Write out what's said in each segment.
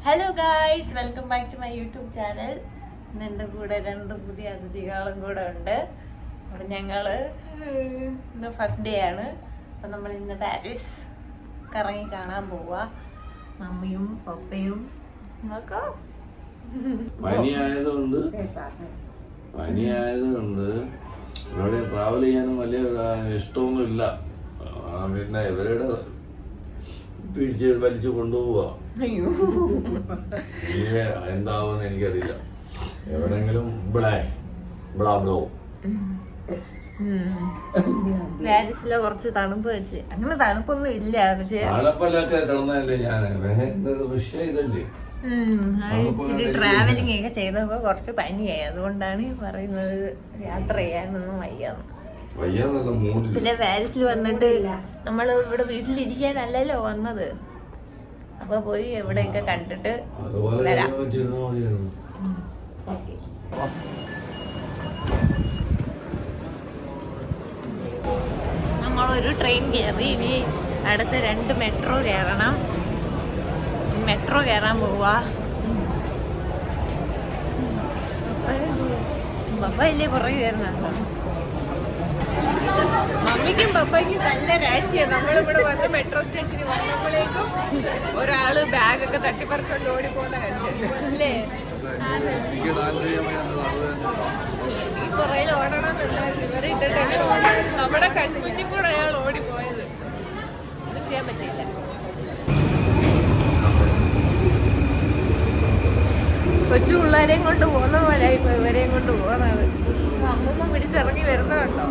Hello guys, welcome back to my YouTube channel. ഇന്ന് എൻ്റെ കൂടെ 2 പുതിയ അതിഥികളും കൂടെ ഉണ്ട്. അപ്പം ഞങ്ങള് ഇന്ന് ഫസ്റ്റ് ഡേ ആണ്. അപ്പം നമ്മൾ ഇന്ന് പാരീസ് കറങ്ങി കാണാൻ പോവുക. മമ്മിയും പപ്പയും നോക്കോ. പനിയായതുകൊണ്ട് ഇവിടെ ട്രാവൽ ചെയ്യാനും വലിയ ഇഷ്ടമൊന്നുമില്ല. പിന്നെ ഇവരുടെ പിടിച്ച് വലിച്ചു കൊണ്ടുപോവുക. എന്താവുമെന്ന് എനിക്കറിയില്ല. എവിടെങ്കിലും പാരീസിലെ കുറച്ച് തണുപ്പ് വെച്ച് അങ്ങനെ തണുപ്പൊന്നും ഇല്ല. പക്ഷെ തണുപ്പല്ലൊക്കെ കിടന്നല്ലേ ഞാൻ. വിഷയം ഇതല്ലേ, ട്രാവലിംഗ് ഒക്കെ ചെയ്തപ്പോ കുറച്ച് പനിയായി. അതുകൊണ്ടാണ് പറയുന്നത് യാത്ര ചെയ്യാനൊന്നും വയ്യാന്ന്. പിന്നെ പാരീസിൽ വന്നിട്ട് നമ്മൾ ഇവിടെ വീട്ടിലിരിക്കാനല്ലല്ലോ വന്നത്. അപ്പൊ പോയി എവിടെയൊക്കെ കണ്ടിട്ട് വരാം. നമ്മളൊരു ട്രെയിൻ കയറി. ഇനി അടുത്ത 2 മെട്രോ കയറണം. മെട്രോ കയറാൻ പോവാ. പപ്പ ഇല്ലേ പുറകെ കയറുന്നുണ്ടോ? മമ്മിക്കും പപ്പയ്ക്കും നല്ല രാശിയാണ്. നമ്മളിവിടെ വന്ന് മെട്രോ സ്റ്റേഷനിൽ വന്നപ്പോഴേക്കും ഒരാള് ബാഗൊക്കെ തട്ടിപ്പറിച്ചോണ്ട് ഓടിപ്പോണ കണ്ടു അല്ലേ? ഈ പുറയിൽ ഓടണമെന്നുണ്ടായിരുന്നു. ഇവരെ ഇട്ടിട്ട് എങ്ങനെ ഓടാൻ? നമ്മുടെ കൺമുന്നിൽ കൂടെ അയാൾ ഓടിപ്പോയത്. ഒന്നും ചെയ്യാൻ പറ്റില്ല. കൊച്ചു പിള്ളേരെയും കൊണ്ട് പോകുന്ന പോലെ ഇപ്പൊ ഇവരെയും കൊണ്ട് പോകുന്നത്. അമ്മൂമ്മ പിടിച്ചിറങ്ങി വരുന്നതുണ്ടോ?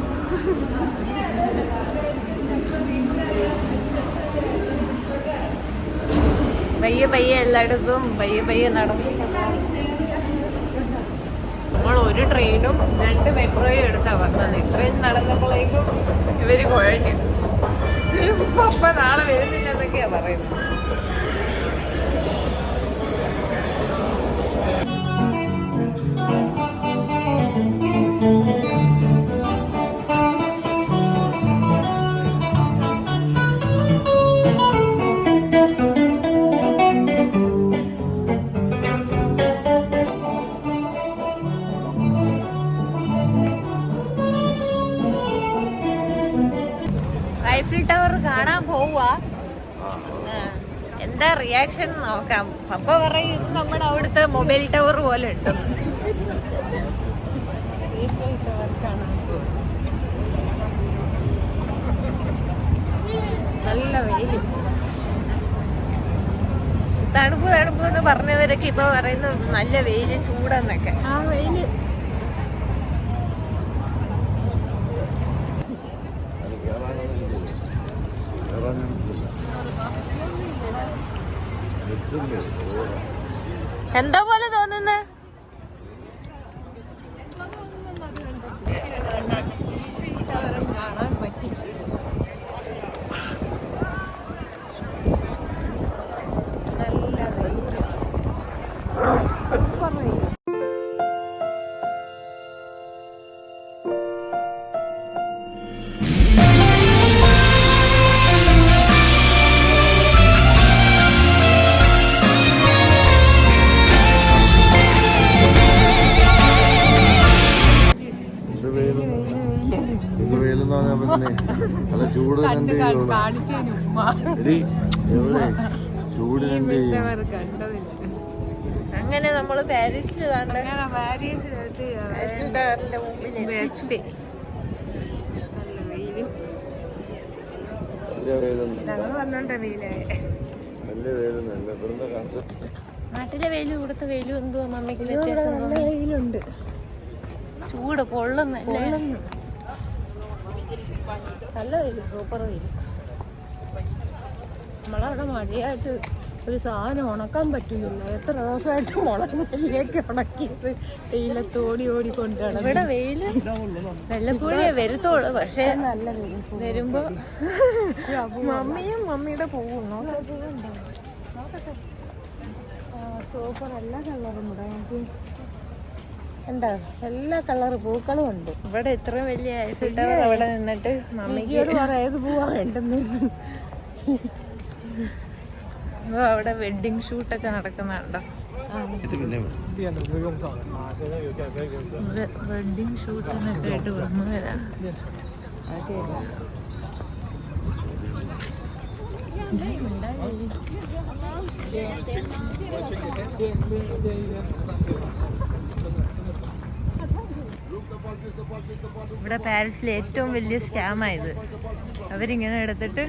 പയ്യെ എല്ലായിടത്തും പയ്യെ നടന്നു. നമ്മൾ ഒരു ട്രെയിനും 2 മെട്രോയും എടുത്താ വന്നത്. ഇത്രയും നടന്നപ്പോഴേക്കും ഇവര് കുഴഞ്ഞു. പപ്പ നാളെ വരുന്നില്ലെന്നൊക്കെയാ പറയുന്നത്. ഐഫിൽ ടവർ കാണാൻ പോവാ. എന്താ റിയാക്ഷൻ നോക്കാം. പപ്പ പറയും ഇത് നമ്മുടെ അവിടുത്തെ മൊബൈൽ ടവർ പോലെ ഉണ്ട്. നല്ല വെയില്. തണുപ്പ് എന്ന് പറഞ്ഞവരൊക്കെ ഇപ്പൊ പറയുന്നു നല്ല വെയില്, ചൂടെന്നൊക്കെ. ആ വെയില് എന്താ പോലെ തോന്നുന്നു. കാണാൻ പറ്റി. നല്ല വെയില്, സൂപ്പർ വെയില്. അങ്ങനെ നമ്മള് പാരീസിൽ നാട്ടിലെ വെയിലും ഇവിടുത്തെ വെയിലും എന്തുവാ മമ്മിക്ക് വെയിലുണ്ട്. ചൂട് പൊള്ളുന്ന നല്ല വെയില്, സൂപ്പർ വെയില്. നമ്മളവിടെ മഴയായിട്ട് ഒരു സാധനം ഉണക്കാൻ പറ്റുന്നില്ല. എത്ര ദിവസമായിട്ട് മുളകിലേക്ക് ഉണക്കിയിട്ട് വെയിലത്തോടി കൊണ്ടുപോകണം. ഇവിടെ വെയില് വല്ലപ്പോഴേ വരുത്തോളൂ. പക്ഷെ നല്ല വെയിൽ വരുമ്പോ മമ്മിയുടെ പൂവും നോക്കട്ടെ. സൂപ്പർ എല്ലാ കളറും ഇവിടെ എന്താ, എല്ലാ കളർ പൂക്കളും ഉണ്ട് ഇവിടെ. ഇത്ര വലിയ ഐഫിൽ ടവർ അവിടെ നിന്നിട്ട് മമ്മിക്ക് ഏത് പൂവാ വേണ്ടെന്ന് അവിടെ വെഡിങ് ഷൂട്ടൊക്കെ നടക്കുന്നുണ്ടോ? വെഡിങ് ഷൂട്ടിനൊക്കെ ആയിട്ട് വന്നു വരാം. ഇവിടെ പാരീസിലെ ഏറ്റവും വലിയ സ്കാമായത്. അവരിങ്ങനെ എടുത്തിട്ട്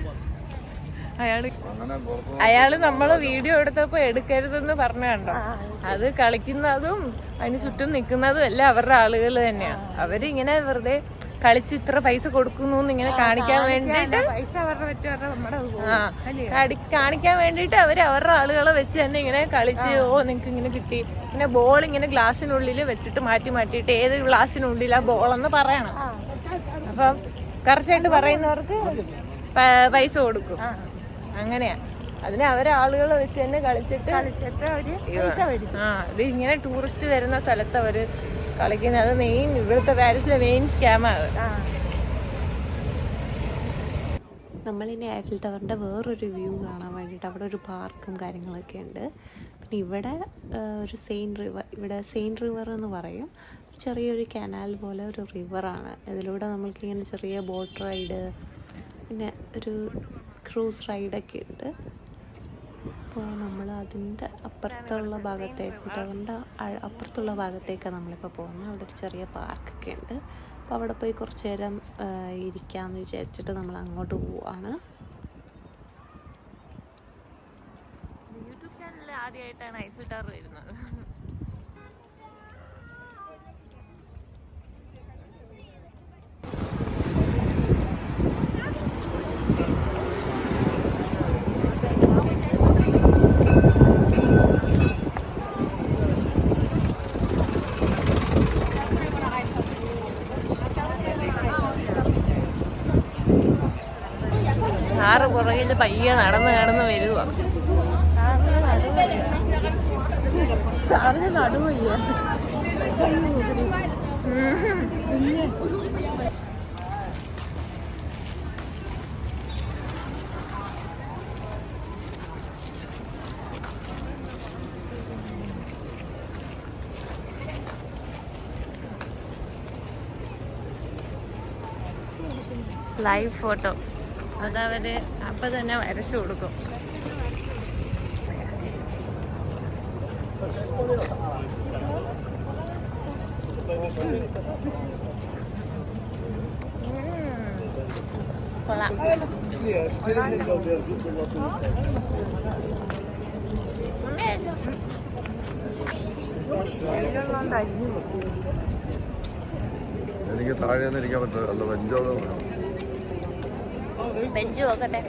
അയാള് നമ്മള് വീഡിയോ എടുത്തപ്പോ എടുക്കരുതെന്ന് പറഞ്ഞ കണ്ടോ? അത് കളിക്കുന്നതും അതിന് ചുറ്റും നിക്കുന്നതും എല്ലാം അവരുടെ ആളുകൾ തന്നെയാ. അവരിങ്ങനെ വെറുതെ കളിച്ച് ഇത്ര പൈസ കൊടുക്കുന്നു ഇങ്ങനെ കാണിക്കാൻ വേണ്ടിട്ട്, കാണിക്കാൻ വേണ്ടിട്ട് അവര് അവരുടെ ആളുകളെ വെച്ച് തന്നെ ഇങ്ങനെ കളിച്ച് നിങ്ങക്ക് ഇങ്ങനെ കിട്ടി. പിന്നെ ബോൾ ഇങ്ങനെ ഗ്ലാസ്സിനുള്ളിൽ വെച്ചിട്ട് മാറ്റിയിട്ട് ഏത് ഗ്ലാസ്സിനുള്ളിലാ ബോളെന്ന് പറയണം. അപ്പം കറക്റ്റായിട്ട് പറയുന്നവർക്ക് പൈസ കൊടുക്കും. അങ്ങനെയാ. അതിന് അവരെ ആളുകളെ വെച്ച് തന്നെ കളിച്ചിട്ട് ഇത് ഇങ്ങനെ ടൂറിസ്റ്റ് വരുന്ന സ്ഥലത്ത് അവര് കളിക്കുന്നത്. അത് മെയിൻ ഇവിടുത്തെ പാരീസിലെ മെയിൻ സ്കാമാണ്. നമ്മളിനി ഐഫിൽ ടവറിൻ്റെ വേറൊരു വ്യൂ കാണാൻ വേണ്ടിയിട്ട് അവിടെ ഒരു പാർക്കും കാര്യങ്ങളൊക്കെ ഉണ്ട്. പിന്നെ ഇവിടെ ഒരു സെയിൻ റിവർ എന്ന് പറയും. ചെറിയൊരു കനാൽ പോലെ ഒരു റിവറാണ്. ഇതിലൂടെ നമ്മൾക്കിങ്ങനെ ചെറിയ ബോട്ട് റൈഡ്, പിന്നെ ഒരു ക്രൂസ് റൈഡൊക്കെ ഉണ്ട്. അപ്പോൾ നമ്മൾ അതിൻ്റെ അപ്പുറത്തുള്ള അപ്പുറത്തുള്ള ഭാഗത്തേക്കാണ് നമ്മളിപ്പോൾ പോകുന്നത്. അവിടെ ഒരു ചെറിയ പാർക്കൊക്കെ ഉണ്ട്. അപ്പോൾ അവിടെ പോയി കുറച്ച് നേരം ഇരിക്കാമെന്ന് വിചാരിച്ചിട്ട് നമ്മൾ അങ്ങോട്ട് പോവാണ്. യൂട്യൂബ് ചാനലിൽ ആദ്യമായിട്ടാണ് ഐഫിൽ ടവർ വരുന്നത്. സാറ് പുറകിൽ പയ്യെ നടന്ന് വരുക. സാറിന് നടുവയ്യ. ലൈവ് ഫോട്ടോ അതവര് അപ്പൊ തന്നെ വരച്ചു കൊടുക്കും. കൊള്ളാം. എനിക്ക് താഴെ ഇരിക്കാൻ പറ്റില്ല. ബെഞ്ചോളം ബെഞ്ച് നോക്കട്ടെ.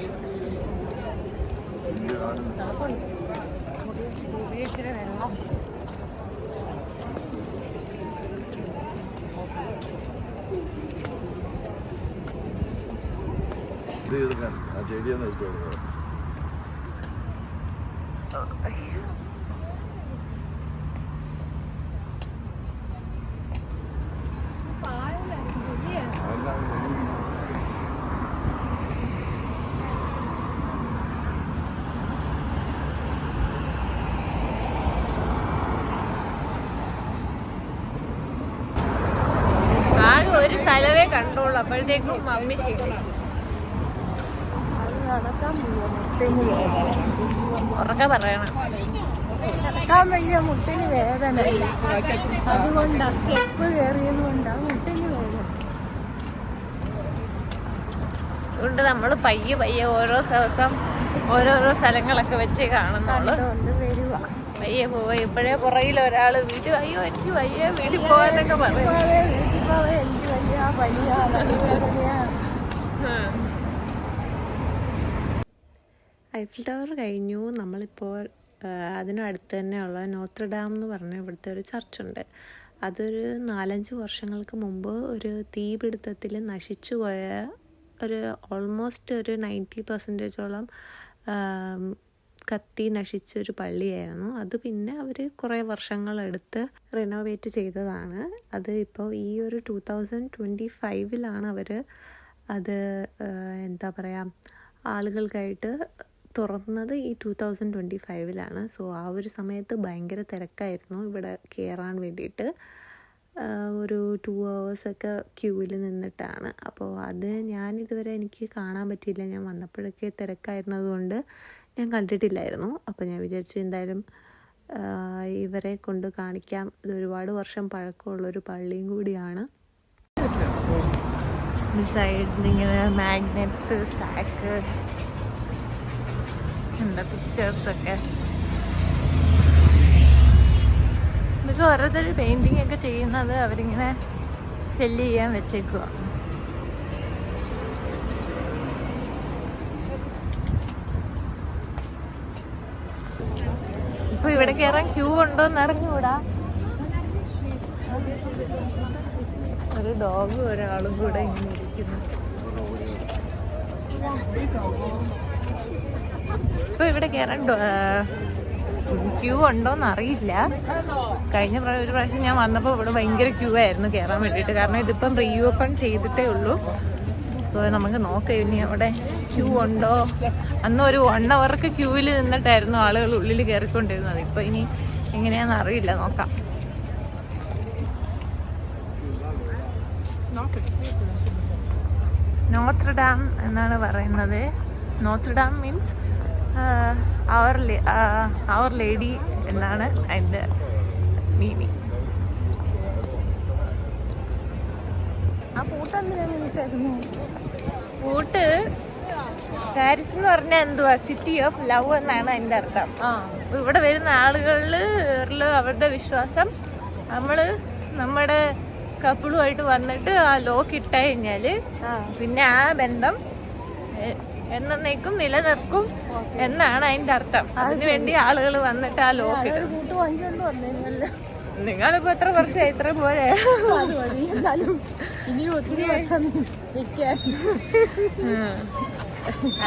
ഇത് എടുക്കാൻ ആ ചെടിയൊന്നും എടുത്തു കൊടുക്കുക. ആകെ ഒരു സ്ഥലവേ കണ്ടോളൂ. അപ്പോഴത്തേക്കും മമ്മി ക്ഷീണിച്ചു. ഉറക്കെ പറയണം. നടക്കാൻ വയ്യ, മുട്ടിന് വേദന. അതുകൊണ്ടാ സ്റ്റെപ്പ് കയറിയത് കൊണ്ടാ മുട്ടിന് വേദന. അതുകൊണ്ട് നമ്മൾ പയ്യെ ഓരോ ദിവസം ഓരോരോ സ്ഥലങ്ങളൊക്കെ വെച്ച് കാണുന്നുള്ളു. പയ്യെ പോവാ. ഇപ്പോഴേ പുറകിൽ ഒരാള് വീട്ടിൽ അയ്യോ എനിക്ക് വയ്യ വീട്ടിൽ പോവാന്നൊക്കെ പറയും. ഐഫിൽ ടവർ കഴിഞ്ഞു. നമ്മളിപ്പോൾ അതിനടുത്ത് തന്നെയുള്ള നോത്രഡാം എന്ന് പറഞ്ഞ ഇവിടുത്തെ ഒരു ചർച്ചുണ്ട്. അതൊരു 4-5 വർഷങ്ങൾക്ക് മുമ്പ് ഒരു തീപിടുത്തത്തിൽ നശിച്ചു പോയ ഒരു ഓൾമോസ്റ്റ് ഒരു 90% കത്തി നശിച്ചൊരു പള്ളിയായിരുന്നു. അത് പിന്നെ അവർ കുറേ വർഷങ്ങളെടുത്ത് റിനോവേറ്റ് ചെയ്തതാണ്. അത് ഇപ്പോൾ ഈ ഒരു 2025 അവർ അത് എന്താ പറയുക ആളുകൾക്കായിട്ട് തുറന്നത് ഈ 2025 സോ ആ ഒരു സമയത്ത് ഭയങ്കര തിരക്കായിരുന്നു ഇവിടെ കയറാൻ വേണ്ടിയിട്ട്. ഒരു 2 hours ക്യൂവിൽ നിന്നിട്ടാണ്. അപ്പോൾ അത് ഞാനിതുവരെ എനിക്ക് കാണാൻ പറ്റിയില്ല. ഞാൻ വന്നപ്പോഴൊക്കെ തിരക്കായിരുന്നതുകൊണ്ട് ഞാൻ കണ്ടിട്ടില്ലായിരുന്നു. അപ്പോൾ ഞാൻ വിചാരിച്ചു എന്തായാലും ഇവരെ കൊണ്ട് കാണിക്കാം. ഇത് ഒരുപാട് വർഷം പഴക്കമുള്ളൊരു പള്ളിയും കൂടിയാണ്. സൈഡിൽ ഇങ്ങനെ മാഗ്നറ്റ്സ്, സാക്ക്, എന്താ പിക്ചേഴ്സൊക്കെ. ഇതൊക്കെ ഓരോരുത്തർ പെയിൻറ്റിങ് ഒക്കെ ചെയ്യുന്നത് അവരിങ്ങനെ സെല്ല് ചെയ്യാൻ വെച്ചേക്കുക. ഇപ്പൊ ഇവിടെ കയറാൻ ക്യൂ ഉണ്ടോന്ന് അറിഞ്ഞൂടാ. ഒരു ഡോഗും ഒരാളും കൂടെ ഇങ്ങനെ ഇരിക്കുന്നു. ഇപ്പൊ ഇവിടെ കയറാൻ ക്യൂ ഉണ്ടോന്ന് അറിയില്ല. കഴിഞ്ഞ ഒരു പ്രാവശ്യം ഞാൻ വന്നപ്പോൾ ഇവിടെ ഭയങ്കര ക്യൂ ആയിരുന്നു കയറാൻ വേണ്ടിയിട്ട്. കാരണം ഇതിപ്പം റീ ഓപ്പൺ ചെയ്തിട്ടേ ഉള്ളൂ. അപ്പോൾ നമുക്ക് നോക്കാം ഇനി അവിടെ ക്യൂ ഉണ്ടോ. അന്ന് ഒരു 1 hour ക്യൂവിൽ നിന്നിട്ടായിരുന്നു ആളുകൾ ഉള്ളിൽ കയറിക്കൊണ്ടിരുന്നത്. ഇപ്പം ഇനി എങ്ങനെയാണെന്ന് അറിയില്ല, നോക്കാം. നോത്ര ഡാം എന്നാണ് പറയുന്നത്. നോത്ര ഡാം മീൻസ് അവർ ലേഡി എന്നാണ് അതിൻ്റെ മീനിങ്. ആ പൂട്ട് എന്തിനായിരുന്നു? പൂട്ട് പാരീസ് എന്ന് പറഞ്ഞാൽ എന്തുവാ, സിറ്റി ഓഫ് ലവ് എന്നാണ് അതിൻ്റെ അർത്ഥം. ഇവിടെ വരുന്ന ആളുകളിൽ അവരുടെ വിശ്വാസം നമ്മുടെ കപ്പിളുമായിട്ട് വന്നിട്ട് ആ ലോക്ക് ഇട്ട് കഴിഞ്ഞാൽ പിന്നെ ആ ബന്ധം എന്നേക്കും നിലനിർക്കും എന്നാണ് അതിന്റെ അർത്ഥം. അതിനു വേണ്ടി ആളുകൾ വന്നിട്ട് ആ ലോക്ക് ഇടും. നിങ്ങളിപ്പോ എത്ര വർഷമായി? ഇത്ര പോലെ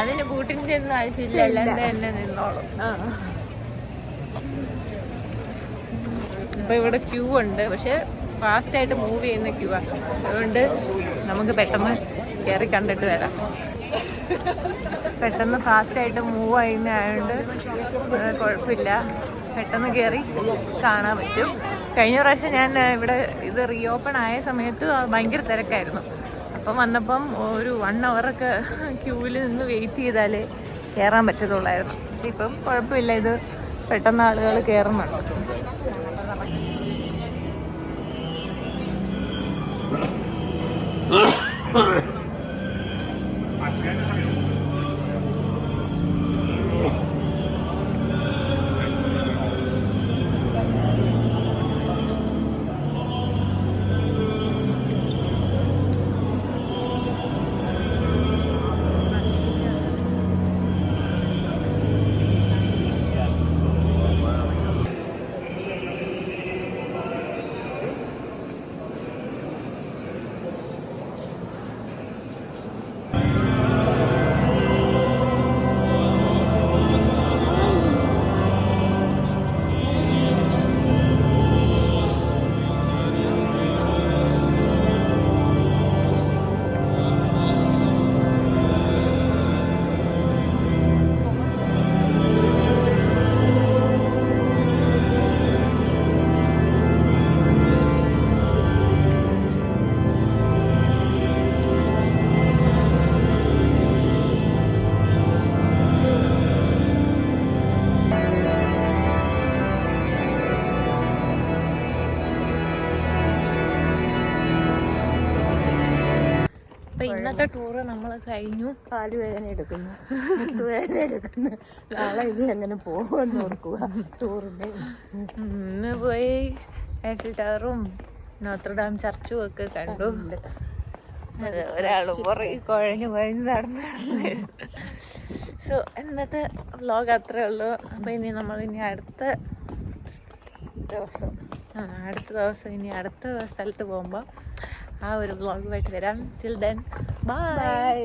അതിന് കൂട്ടിന്റെ ഒന്നും ആവശ്യമില്ല, അല്ലാതെ തന്നെ നിന്നോളും. ഇപ്പൊ ഇവിടെ ക്യൂ ഉണ്ട്, പക്ഷെ ഫാസ്റ്റ് ആയിട്ട് മൂവ് ചെയ്യുന്ന ക്യൂ ആണ്. അതുകൊണ്ട് നമുക്ക് പെട്ടെന്ന് കയറി കണ്ടിട്ട് വരാം. പെട്ടെന്ന് ഫാസ്റ്റായിട്ട് മൂവ് ചെയ്യുന്നതായതുകൊണ്ട് കുഴപ്പമില്ല, പെട്ടെന്ന് കയറി കാണാൻ പറ്റും. കഴിഞ്ഞ പ്രാവശ്യം ഞാൻ ഇവിടെ ഇത് റീ ഓപ്പൺ ആയ സമയത്ത് ഭയങ്കര തിരക്കായിരുന്നു. അപ്പം വന്നപ്പം ഒരു 1 hour ക്യൂവിൽ നിന്ന് വെയിറ്റ് ചെയ്താലേ കയറാൻ പറ്റത്തുള്ളായിരുന്നു. പക്ഷെ ഇപ്പം കുഴപ്പമില്ല, ഇത് പെട്ടെന്ന് ആളുകൾ കയറുന്നുണ്ട്. ഇന്നത്തെ ടൂറ് നമ്മൾ കഴിഞ്ഞു. കാലുവേദന എടുക്കുന്നു, മുട്ടുവേദന എടുക്കുന്നു. നാളെ ഇത് എങ്ങനെ പോകുമെന്ന് ഓർക്കുക. ടൂറിന്റെ ഇന്ന് പോയി ഐഫിൽ ടവറും നോത്രഡാം ചർച്ചും ഒക്കെ കണ്ടു. ഒരാളും പുറകെ കുഴഞ്ഞു നടന്നു. സോ ഇന്നത്തെ വ്ലോഗ് അത്രേ ഉള്ളൂ. അപ്പം ഇനി നമ്മളിനി അടുത്ത ദിവസം ഇനി അടുത്ത സ്ഥലത്ത് പോകുമ്പോൾ ആ ഒരു വ്ലോഗുമായിട്ട് വരാം. Till then bye.